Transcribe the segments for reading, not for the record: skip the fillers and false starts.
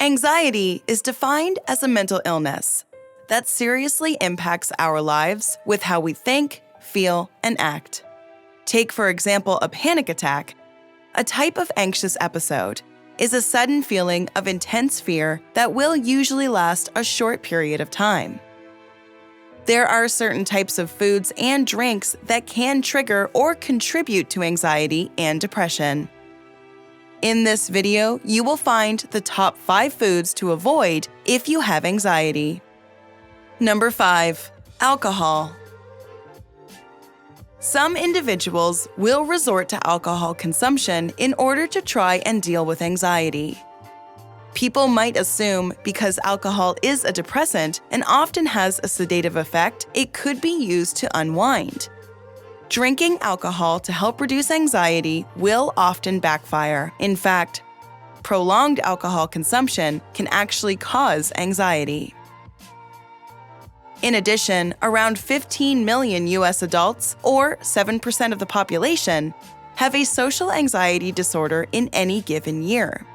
Anxiety is defined as a mental illness that seriously impacts our lives with how we think, feel, and act. Take, for example, a panic attack. A type of anxious episode is a sudden feeling of intense fear that will usually last a short period of time. There are certain types of foods and drinks that can trigger or contribute to anxiety and depression. In this video, you will find the top 5 foods to avoid if you have anxiety. Number 5. Alcohol. Some individuals will resort to alcohol consumption in order to try and deal with anxiety. People might assume because alcohol is a depressant and often has a sedative effect, it could be used to unwind. Drinking alcohol to help reduce anxiety will often backfire. In fact, prolonged alcohol consumption can actually cause anxiety. In addition, around 15 million U.S. adults, or 7% of the population, have a social anxiety disorder in any given year.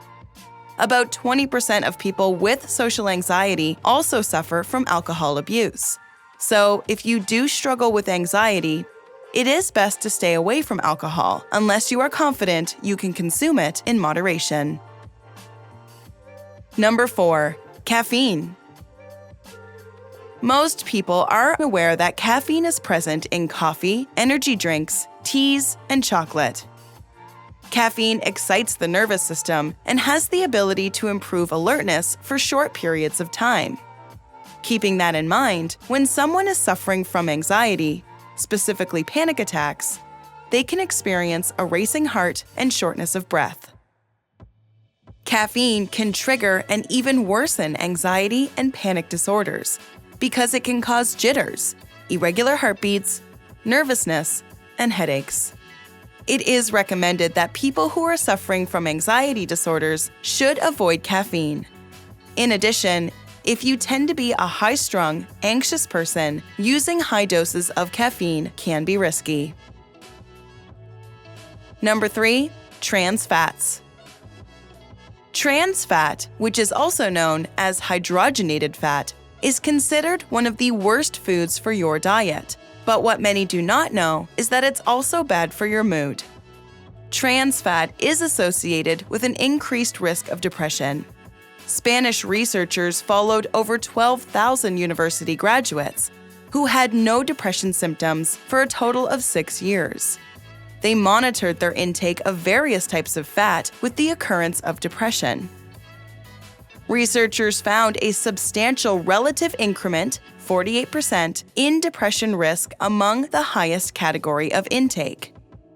About 20% of people with social anxiety also suffer from alcohol abuse. So, if you do struggle with anxiety, it is best to stay away from alcohol unless you are confident you can consume it in moderation. Number 4. Caffeine. Most people are aware that caffeine is present in coffee, energy drinks, teas, and chocolate. Caffeine excites the nervous system and has the ability to improve alertness for short periods of time. Keeping that in mind, when someone is suffering from anxiety, specifically panic attacks, they can experience a racing heart and shortness of breath. Caffeine can trigger and even worsen anxiety and panic disorders because it can cause jitters, irregular heartbeats, nervousness, and headaches. It is recommended that people who are suffering from anxiety disorders should avoid caffeine. In addition, if you tend to be a high-strung, anxious person, using high doses of caffeine can be risky. Number 3. Trans fats. Trans fat, which is also known as hydrogenated fat, is considered one of the worst foods for your diet. But what many do not know is that it's also bad for your mood. Trans fat is associated with an increased risk of depression. Spanish researchers followed over 12,000 university graduates who had no depression symptoms for a total of 6 years. They monitored their intake of various types of fat with the occurrence of depression. Researchers found a substantial relative increment, 48%, in depression risk among the highest category of intake.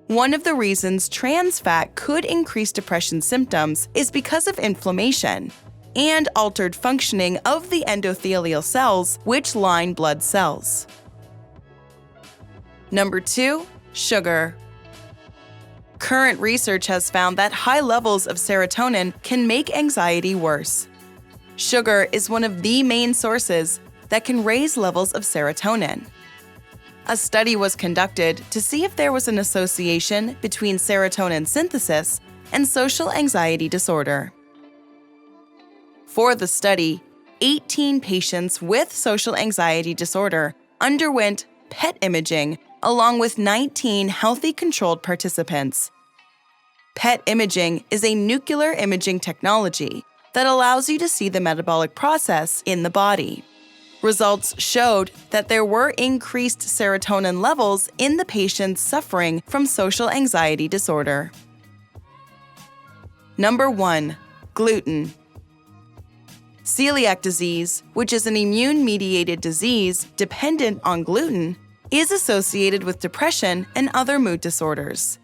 One of the reasons trans fat could increase depression symptoms is because of inflammation and altered functioning of the endothelial cells which line blood cells. Number 2. Sugar. Current research has found that high levels of serotonin can make anxiety worse. Sugar is one of the main sources that can raise levels of serotonin. A study was conducted to see if there was an association between serotonin synthesis and social anxiety disorder. For the study, 18 patients with social anxiety disorder underwent PET imaging along with 19 healthy controlled participants. PET imaging is a nuclear imaging technology that allows you to see the metabolic process in the body. Results showed that there were increased serotonin levels in the patients suffering from social anxiety disorder. Number 1. Gluten. Celiac disease, which is an immune-mediated disease dependent on gluten, is associated with depression and other mood disorders.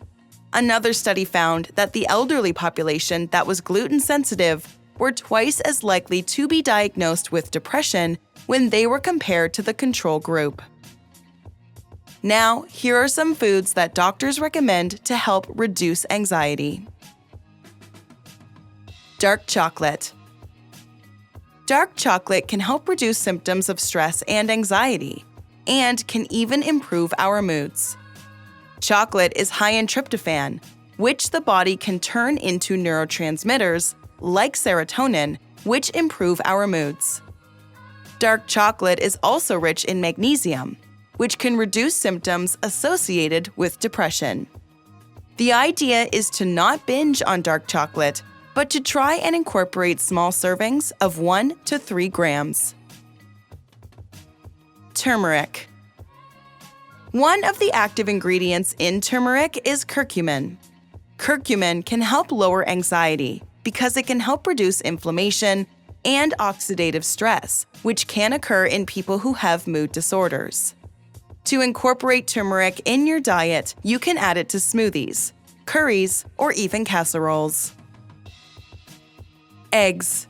Another study found that the elderly population that was gluten-sensitive were twice as likely to be diagnosed with depression when they were compared to the control group. Now, here are some foods that doctors recommend to help reduce anxiety. Dark chocolate. Dark chocolate can help reduce symptoms of stress and anxiety, and can even improve our moods. Chocolate is high in tryptophan, which the body can turn into neurotransmitters, like serotonin, which improve our moods. Dark chocolate is also rich in magnesium, which can reduce symptoms associated with depression. The idea is to not binge on dark chocolate, but to try and incorporate small servings of 1 to 3 grams. Turmeric. One of the active ingredients in turmeric is curcumin. Curcumin can help lower anxiety because it can help reduce inflammation and oxidative stress, which can occur in people who have mood disorders. To incorporate turmeric in your diet, you can add it to smoothies, curries, or even casseroles. Eggs.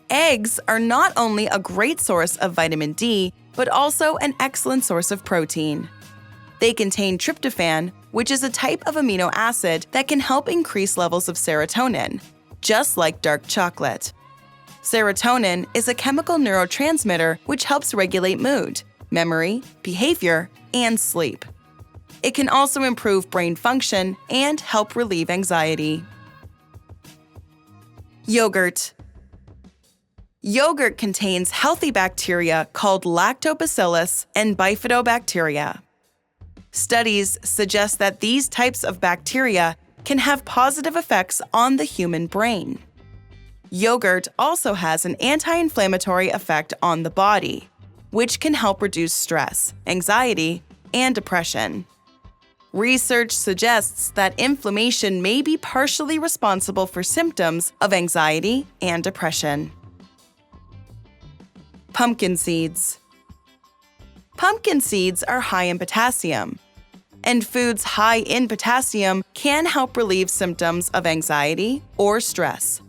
Eggs are not only a great source of vitamin D, but also an excellent source of protein. They contain tryptophan, which is a type of amino acid that can help increase levels of serotonin, just like dark chocolate. Serotonin is a chemical neurotransmitter which helps regulate mood, memory, behavior, and sleep. It can also improve brain function and help relieve anxiety. Yogurt. Yogurt contains healthy bacteria called lactobacillus and bifidobacteria. Studies suggest that these types of bacteria can have positive effects on the human brain. Yogurt also has an anti-inflammatory effect on the body, which can help reduce stress, anxiety, and depression. Research suggests that inflammation may be partially responsible for symptoms of anxiety and depression. Pumpkin seeds. Pumpkin seeds are high in potassium, and foods high in potassium can help relieve symptoms of anxiety or stress.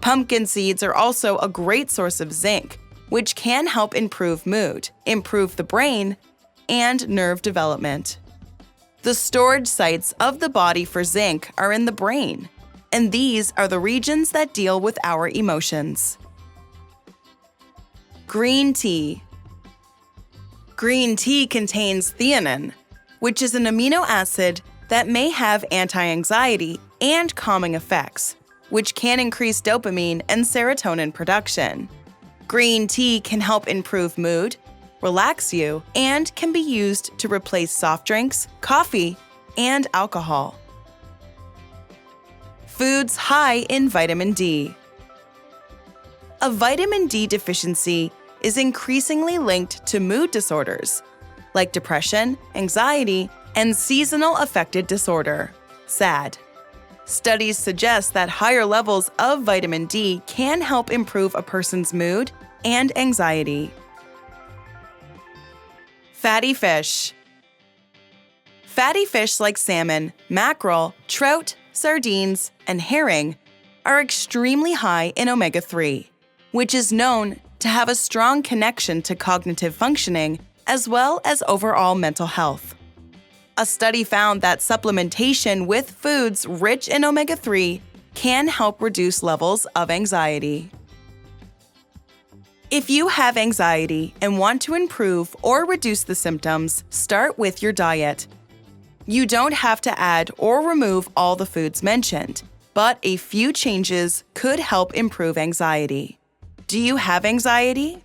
Pumpkin seeds are also a great source of zinc, which can help improve mood, improve the brain, and nerve development. The storage sites of the body for zinc are in the brain, and these are the regions that deal with our emotions. Green tea. Green tea contains theanine, which is an amino acid that may have anti-anxiety and calming effects, which can increase dopamine and serotonin production. Green tea can help improve mood, relax you, and can be used to replace soft drinks, coffee, and alcohol. Foods high in vitamin D. A vitamin D deficiency is increasingly linked to mood disorders like depression, anxiety, and seasonal affective disorder, SAD. Studies suggest that higher levels of vitamin D can help improve a person's mood and anxiety. Fatty fish. Fatty fish like salmon, mackerel, trout, sardines, and herring are extremely high in omega-3, which is known to have a strong connection to cognitive functioning as well as overall mental health. A study found that supplementation with foods rich in omega-3 can help reduce levels of anxiety. If you have anxiety and want to improve or reduce the symptoms, start with your diet. You don't have to add or remove all the foods mentioned, but a few changes could help improve anxiety. Do you have anxiety?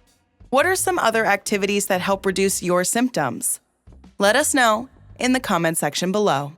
What are some other activities that help reduce your symptoms? Let us know in the comment section below.